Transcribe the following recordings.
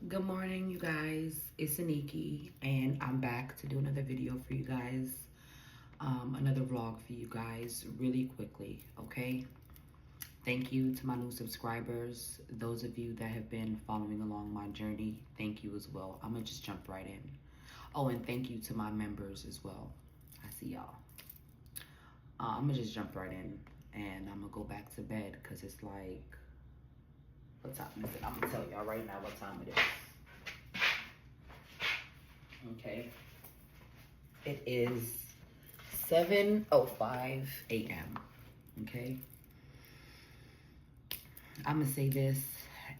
Good morning, you guys. It's Aniki, and I'm back to do another video for you guys. Another vlog for you guys really quickly, okay? Thank you to my new subscribers. Those of you that have been following along my journey, thank you as well. I'm gonna just jump right in. Oh, and thank you to my members as well. I see y'all. I'm gonna just jump right in, and I'm gonna go back to bed because it's like, what time is it? I'm gonna tell y'all right now what time it is. Okay. It is 7:05 a.m. Okay. I'm gonna say this,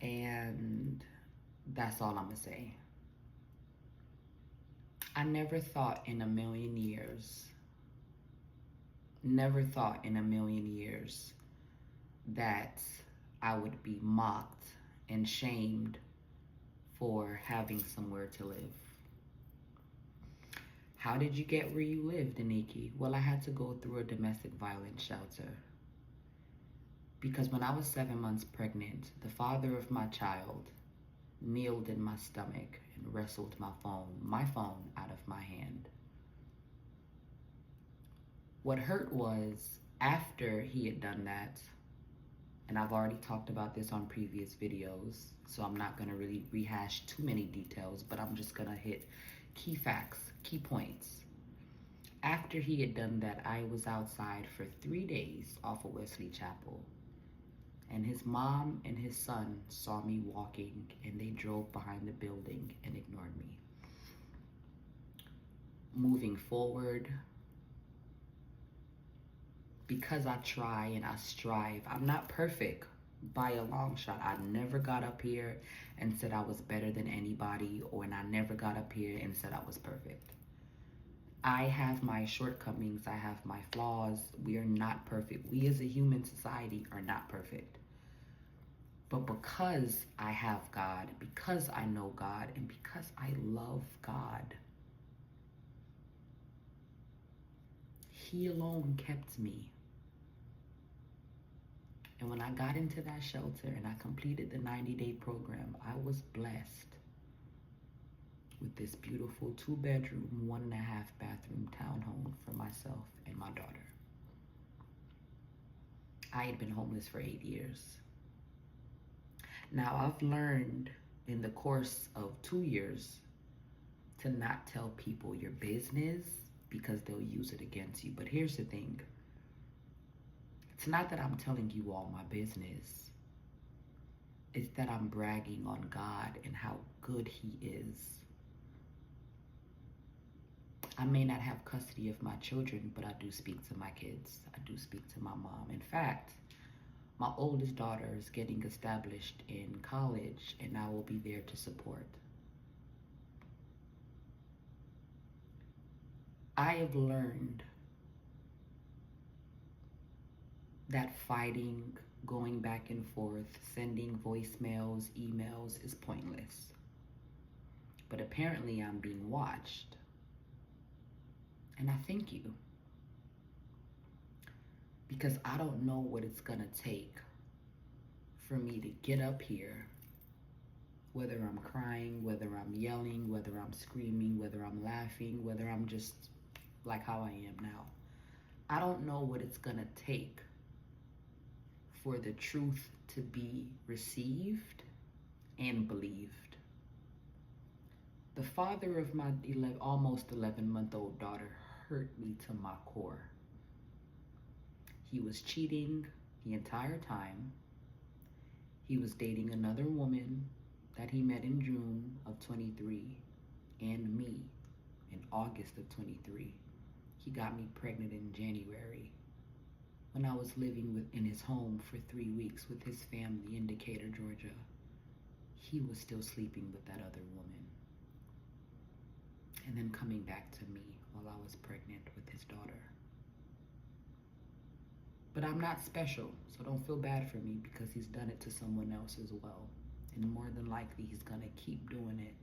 and that's all I'm gonna say. I never thought in a million years, that I would be mocked and shamed for having somewhere to live. How did you get where you lived, Aniki? Well, I had to go through a domestic violence shelter. Because when I was 7 months pregnant, the father of my child kneeled in my stomach and wrestled my phone out of my hand. What hurt was after he had done that, and I've already talked about this on previous videos, so I'm not gonna really rehash too many details, but I'm just gonna hit key facts, key points. After he had done that, I was outside for 3 days off of Wesley Chapel. And his mom and his son saw me walking, and they drove behind the building and ignored me. Moving forward, because I try and I strive, I'm not perfect by a long shot. I never got up here and said I was better than anybody, and I never got up here and said I was perfect. I have my shortcomings, I have my flaws. We are not perfect. We as a human society are not perfect. But because I have God, because I know God, and because I love God, He alone kept me. And when I got into that shelter and I completed the 90-day program, I was blessed with this beautiful 2-bedroom, 1.5-bathroom townhome for myself and my daughter. I had been homeless for 8 years. Now, I've learned in the course of 2 years to not tell people your business because they'll use it against you. But here's the thing. It's not that I'm telling you all my business. It's that I'm bragging on God and how good He is. I may not have custody of my children, but I do speak to my kids. I do speak to my mom. In fact, my oldest daughter is getting established in college, and I will be there to support. I have learned that fighting, going back and forth, sending voicemails, emails is pointless. But apparently I'm being watched. And I thank you. Because I don't know what it's gonna take for me to get up here, whether I'm crying, whether I'm yelling, whether I'm screaming, whether I'm laughing, whether I'm just like how I am now. I don't know what it's gonna take for the truth to be received and believed. The father of my almost 11-month-old daughter hurt me to my core. He was cheating the entire time. He was dating another woman that he met in June of 23 and me in August of 23. He got me pregnant in January when I was living in his home for 3 weeks with his family in Decatur, Georgia. He was still sleeping with that other woman. And then coming back to me while I was pregnant with his daughter. But I'm not special, so don't feel bad for me because he's done it to someone else as well. And more than likely, he's gonna keep doing it.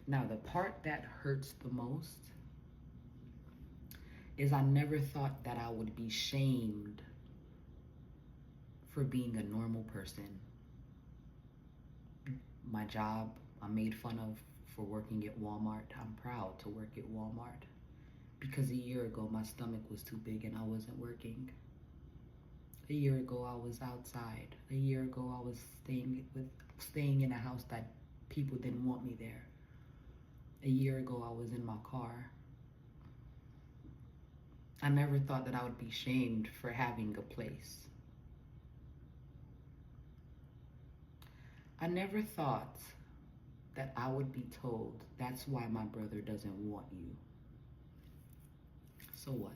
Now, the part that hurts the most is I never thought that I would be shamed for being a normal person My job, I'm made fun of for working at Walmart. I'm proud to work at Walmart because a year ago my stomach was too big and I wasn't working. A year ago I was outside. A year ago I was staying in a house that people didn't want me there. A year ago I was in my car. I never thought that I would be shamed for having a place. I never thought that I would be told that's why my brother doesn't want you. So what?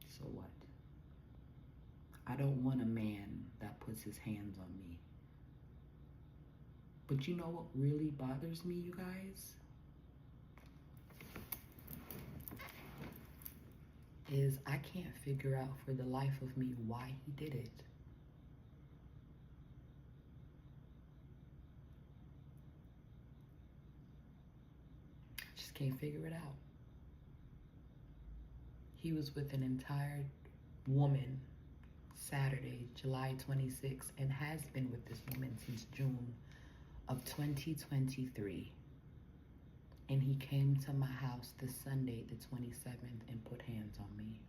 So what? I don't want a man that puts his hands on me. But you know what really bothers me, you guys? Is I can't figure out for the life of me why he did it. I just can't figure it out. He was with an entire woman Saturday, July 26th, and has been with this woman since June of 2023. And he came to my house this Sunday, the 27th, and put hands on me.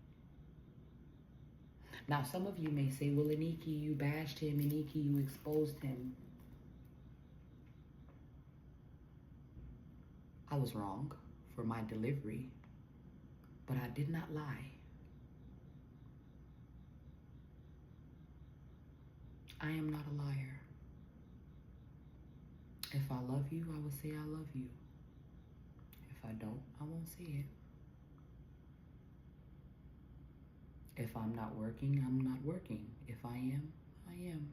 Now, some of you may say, well, Aniki, you bashed him. Aniki, you exposed him. I was wrong for my delivery, but I did not lie. I am not a liar. If I love you, I will say I love you. If I don't, I won't say it. If I'm not working, I'm not working. If I am, I am.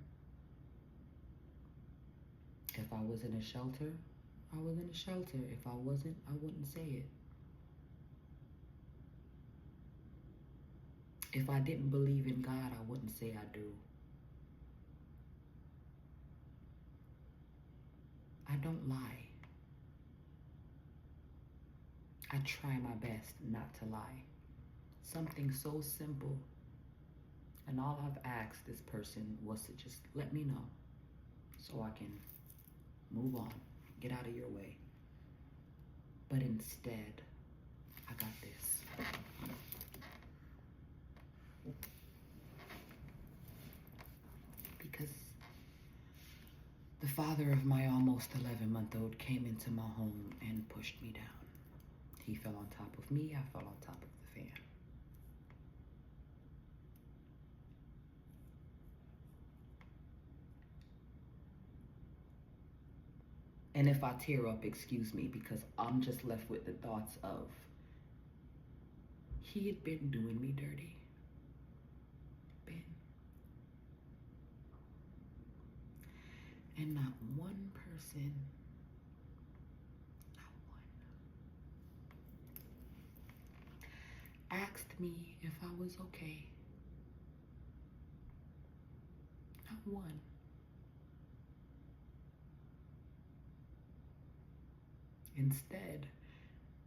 If I was in a shelter, I was in a shelter. If I wasn't, I wouldn't say it. If I didn't believe in God, I wouldn't say I do. I don't lie. I try my best not to lie. Something so simple. And all I've asked this person was to just let me know so I can move on, get out of your way. But instead, I got this. Because the father of my almost 11-month-old came into my home and pushed me down. He fell on top of me, I fell on top of the fan. And if I tear up, excuse me, because I'm just left with the thoughts of he had been doing me dirty. And not one person, not one, asked me if I was okay. Not one. Instead,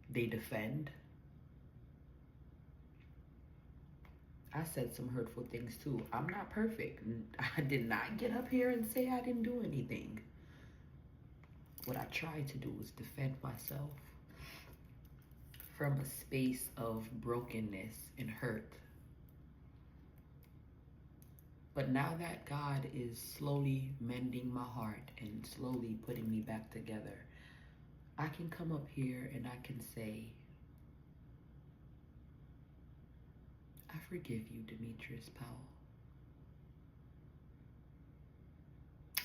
they defend. I said some hurtful things too. I'm not perfect. I did not get up here and say I didn't do anything. What I tried to do was defend myself from a space of brokenness and hurt. But now that God is slowly mending my heart and slowly putting me back together, I can come up here and I can say, I forgive you, Demetrius Powell.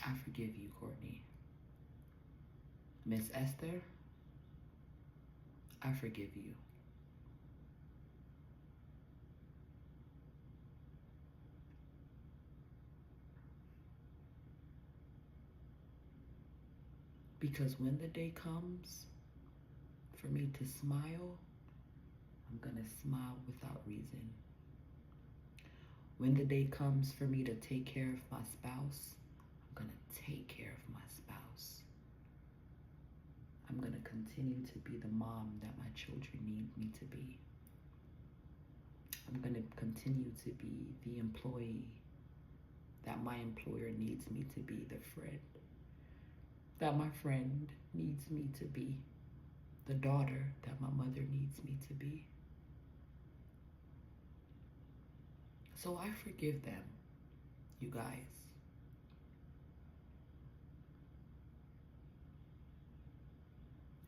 I forgive you, Courtney. Miss Esther, I forgive you. Because when the day comes for me to smile, I'm gonna smile without reason. When the day comes for me to take care of my spouse, I'm gonna take care of my spouse. I'm gonna continue to be the mom that my children need me to be. I'm gonna continue to be the employee that my employer needs me to be, the friend that my friend needs me to be, the daughter that my mother needs me to be. So I forgive them, you guys.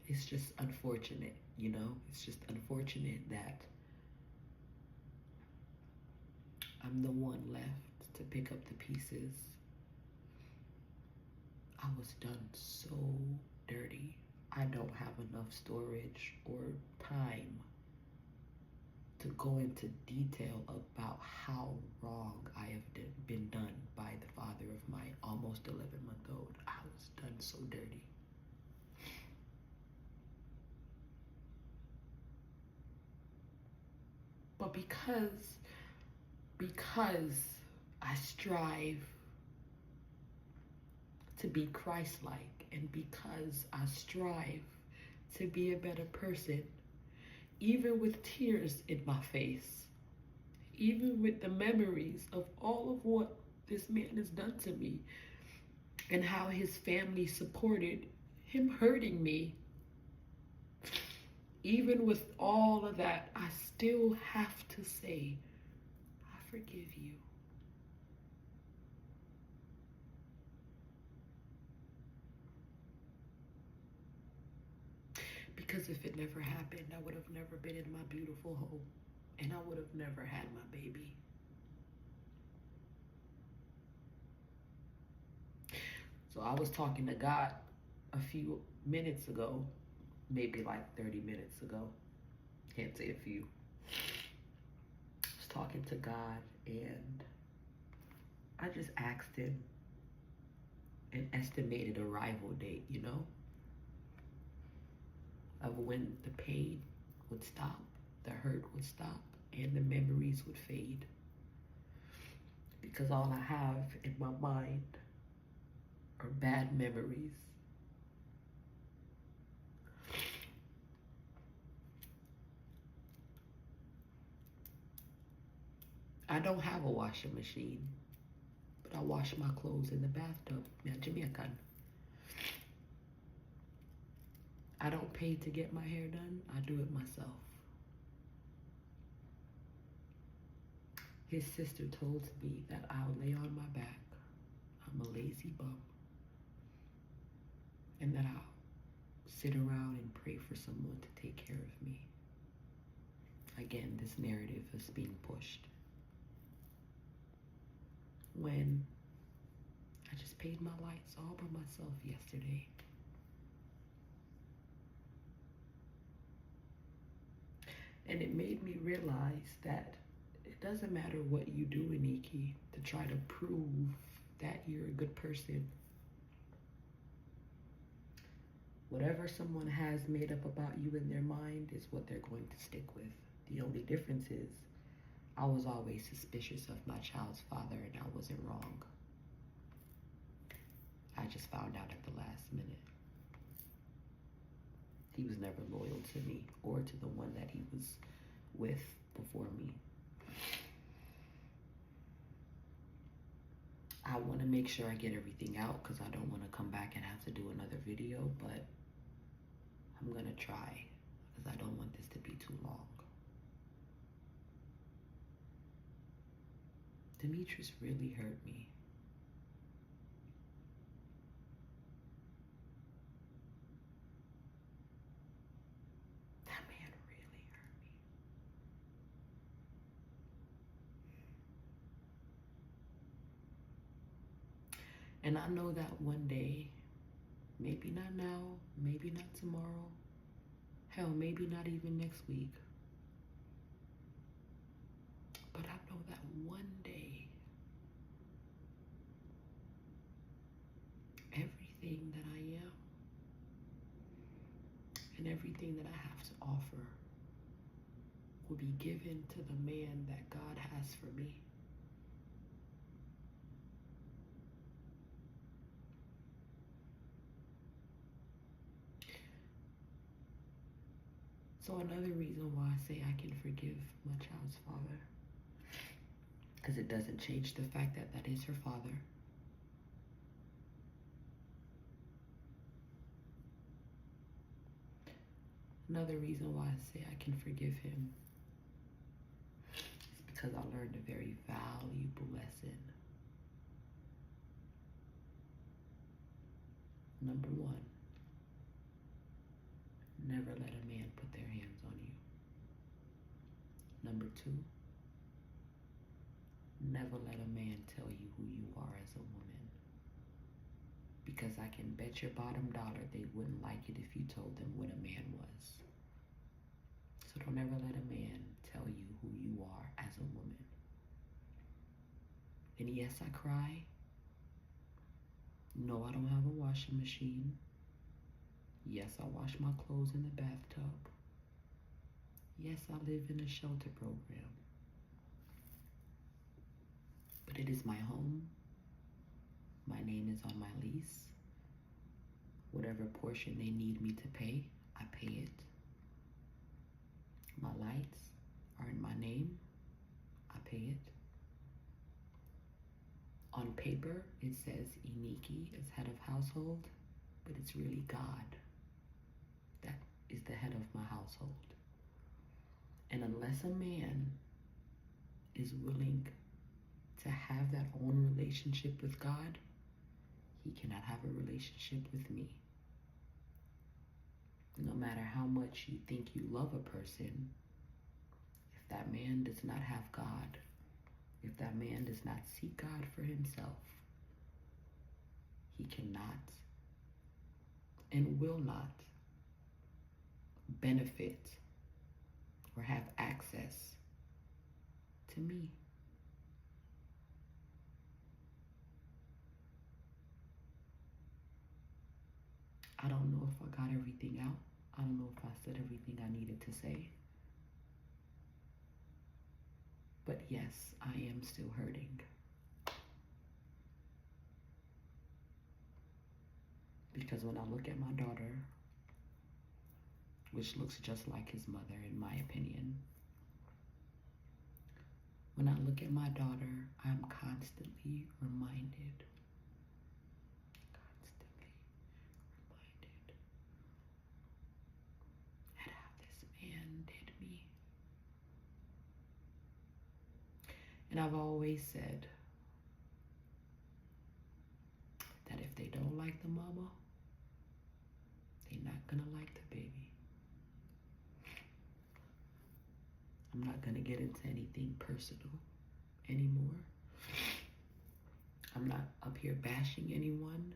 It's just unfortunate, you know? It's just unfortunate that I'm the one left to pick up the pieces. I was done so dirty. I don't have enough storage or time to go into detail about how wrong I have been done by the father of my almost 11-month-old. I was done so dirty. But because I strive to be Christ-like, and because I strive to be a better person, even with tears in my face, even with the memories of all of what this man has done to me and how his family supported him hurting me, even with all of that, I still have to say, I forgive you. Because if it never happened, I would have never been in my beautiful home, and I would have never had my baby. So I was talking to God a few minutes ago, maybe like 30 minutes ago. Can't say a few. I was talking to God, and I just asked him an estimated arrival date, you know, of when the pain would stop, the hurt would stop, and the memories would fade. Because all I have in my mind are bad memories. I don't have a washing machine, but I wash my clothes in the bathtub. Now, Jamaican. I don't pay to get my hair done. I do it myself. His sister told me that I'll lay on my back. I'm a lazy bum. And that I'll sit around and pray for someone to take care of me. Again, this narrative is being pushed. When I just paid my lights all by myself yesterday. And it made me realize that it doesn't matter what you do, Iniki, to try to prove that you're a good person. Whatever someone has made up about you in their mind is what they're going to stick with. The only difference is I was always suspicious of my child's father, and I wasn't wrong. I just found out at the last minute. He was never loyal to me or to the one that he was with before me. I want to make sure I get everything out because I don't want to come back and have to do another video, but I'm going to try because I don't want this to be too long. Demetrius really hurt me. That man really hurt me. And I know that one day, maybe not now, maybe not tomorrow, hell, maybe not even next week, but I know that one day, everything that I am and everything that I have to offer will be given to the man that God has for me. So another reason why I say I can forgive my child's father, because it doesn't change the fact that that is her father. Another reason why I say I can forgive him is because I learned a very valuable lesson. Number one, never let a man put their hands on you. Number two, never let a man tell you who you are as a woman. Because I can bet your bottom dollar they wouldn't like it if you told them what a man was. So don't ever let a man tell you who you are as a woman. And yes, I cry. No, I don't have a washing machine. Yes, I wash my clothes in the bathtub. Yes, I live in a shelter program. But it is my home. My name is on my lease. Whatever portion they need me to pay, I pay it. My lights are in my name. I pay it. On paper, it says Iniki is head of household, but it's really God that is the head of my household. And unless a man is willing to have that own relationship with God, he cannot have a relationship with me. No matter how much you think you love a person, if that man does not have God, if that man does not seek God for himself, he cannot and will not benefit or have access to me. I don't know if I got everything out. I don't know if I said everything I needed to say. But yes, I am still hurting. Because when I look at my daughter, which looks just like his mother in my opinion, when I look at my daughter, I'm constantly reminded at how this man did me. And I've always said that if they don't like the mama, they're not gonna like the baby. I'm not gonna get into anything personal anymore. I'm not up here bashing anyone.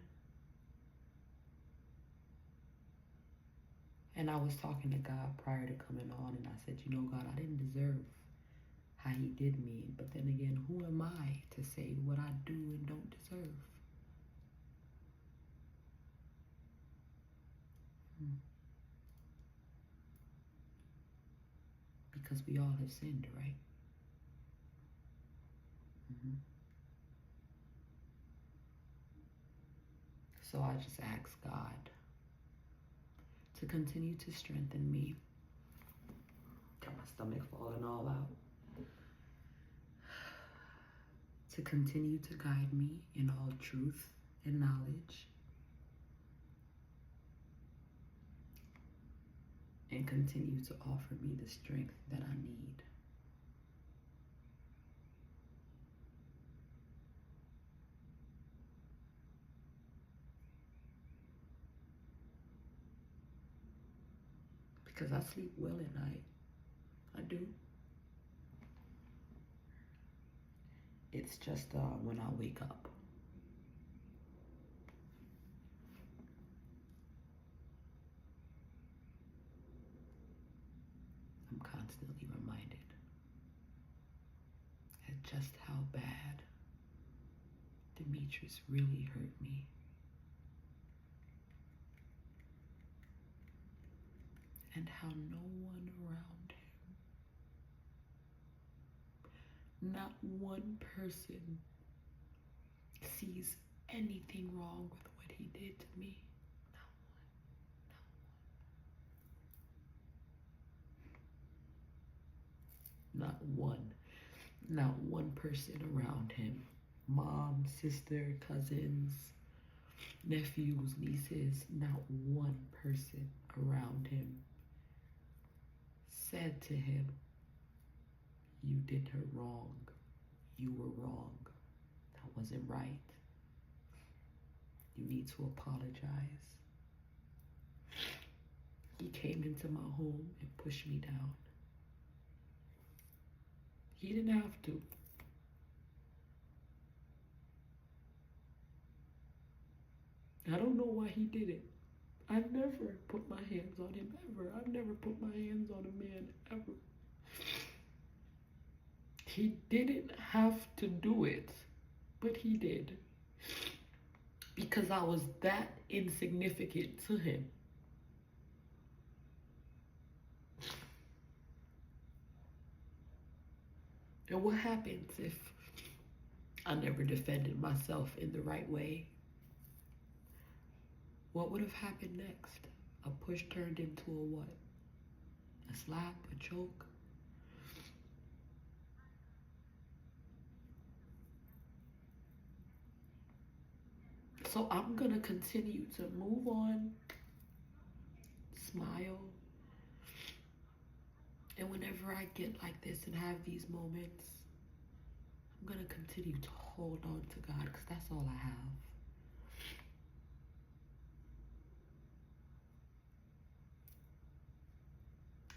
And I was talking to God prior to coming on, and I said, you know, God, I didn't deserve how he did me. But then again, who am I to say what I do and don't deserve? Because we all have sinned, right? So I just ask God to continue to strengthen me. Got my stomach falling all out. To continue to guide me in all truth and knowledge. And continue to offer me the strength that I need. Because I sleep well at night. I do. It's just when I wake up. I'm constantly reminded at just how bad Demetrius really hurt me. And how no one around him, not one person, sees anything wrong with what he did to me. Not one. Not one person around him. Mom, sister, cousins, nephews, nieces, not one person around him said to him, you did her wrong. You were wrong. That wasn't right. You need to apologize. He came into my home and pushed me down. He didn't have to. I don't know why he did it. I've never put my hands on him, ever. I've never put my hands on a man, ever. He didn't have to do it, but he did. Because I was that insignificant to him. And what happens if I never defended myself in the right way? What would have happened next? A push turned into a what? A slap, a choke? So I'm gonna continue to move on, smile, and whenever I get like this and have these moments, I'm gonna continue to hold on to God, because that's all I have.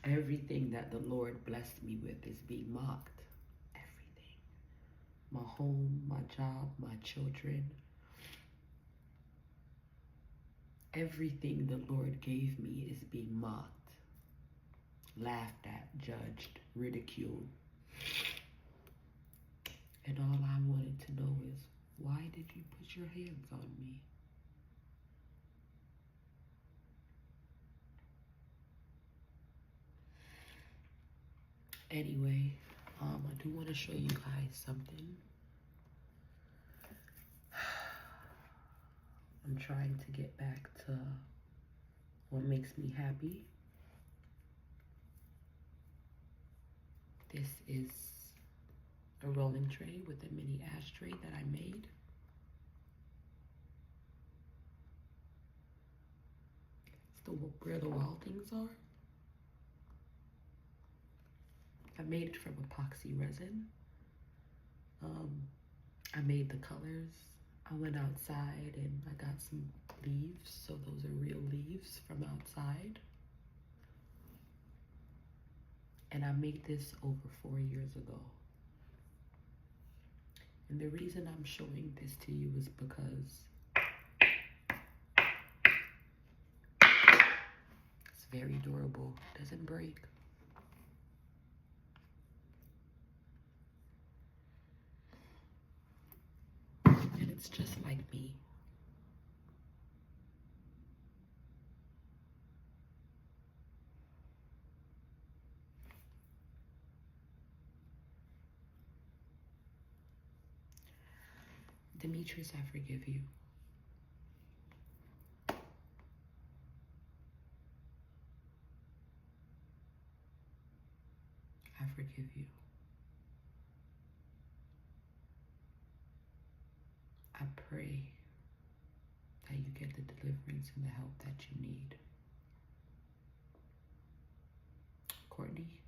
Everything that the Lord blessed me with is being mocked. Everything. My home, my job, my children. Everything the Lord gave me is being mocked, laughed at, judged, ridiculed. And all I wanted to know is, why did you put your hands on me? Anyway, I do want to show you guys something. I'm trying to get back to what makes me happy. This is a rolling tray with a mini ashtray that I made. It's where the wild things are. I made it from epoxy resin. I made the colors. I went outside and I got some leaves. So those are real leaves from outside. And I made this over 4 years ago. And the reason I'm showing this to you is because it's very durable, doesn't break. And it's just like me. Demetrius, I forgive you. I forgive you. I pray that you get the deliverance and the help that you need. Courtney,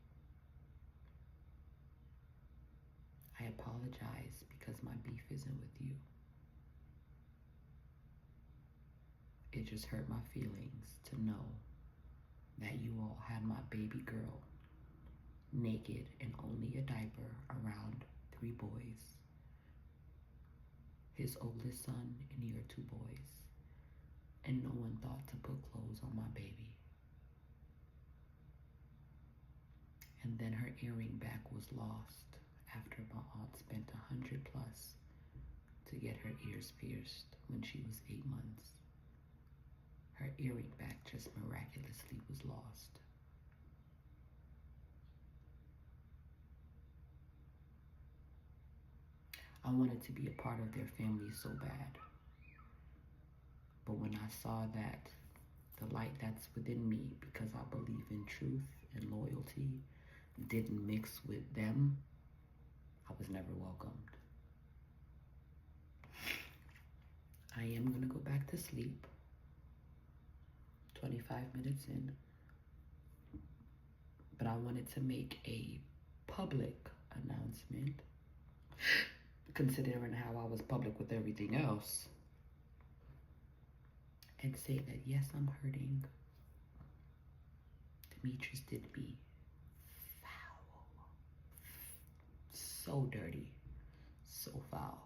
I apologize because my beef isn't with you. It just hurt my feelings to know that you all had my baby girl naked and only a diaper around 3 boys. His oldest son and your 2 boys. And no one thought to put clothes on my baby. And then her earring back was lost after my aunt spent $100+ to get her ears pierced when she was 8 months. Her earring back just miraculously was lost. I wanted to be a part of their family so bad. But when I saw that the light that's within me, because I believe in truth and loyalty, didn't mix with them, I was never welcomed. I am gonna go back to sleep. 25 minutes in. but I wanted to make a public announcement, considering how I was public with everything else, and say that yes, I'm hurting. Demetrius did me foul. So dirty. So foul.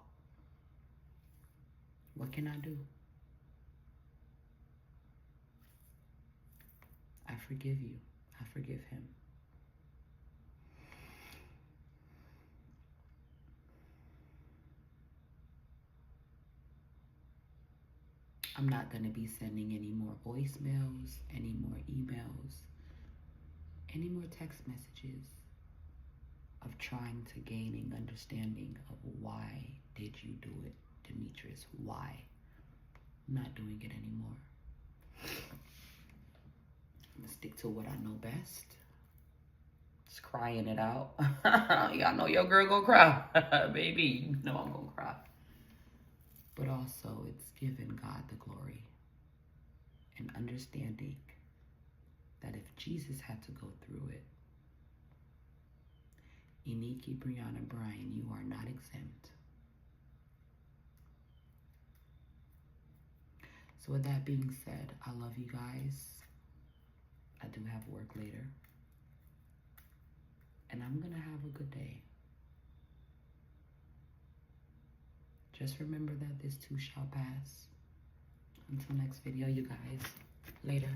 What can I do? I forgive you. I forgive him. I'm not going to be sending any more voicemails, any more emails, any more text messages of trying to gaining understanding of why did you do it, Demetrius? Why? I'm not doing it anymore. I'm gonna stick to what I know best. Just crying it out. Y'all know your girl gonna cry. Baby, you know I'm gonna cry. But also it's giving God the glory and understanding that if Jesus had to go through it, Iniki, Brianna, Brian, you are not exempt. So with that being said, I love you guys. I do have work later. And I'm gonna have a good day. Just remember that this too shall pass. Until next video, you guys. Later.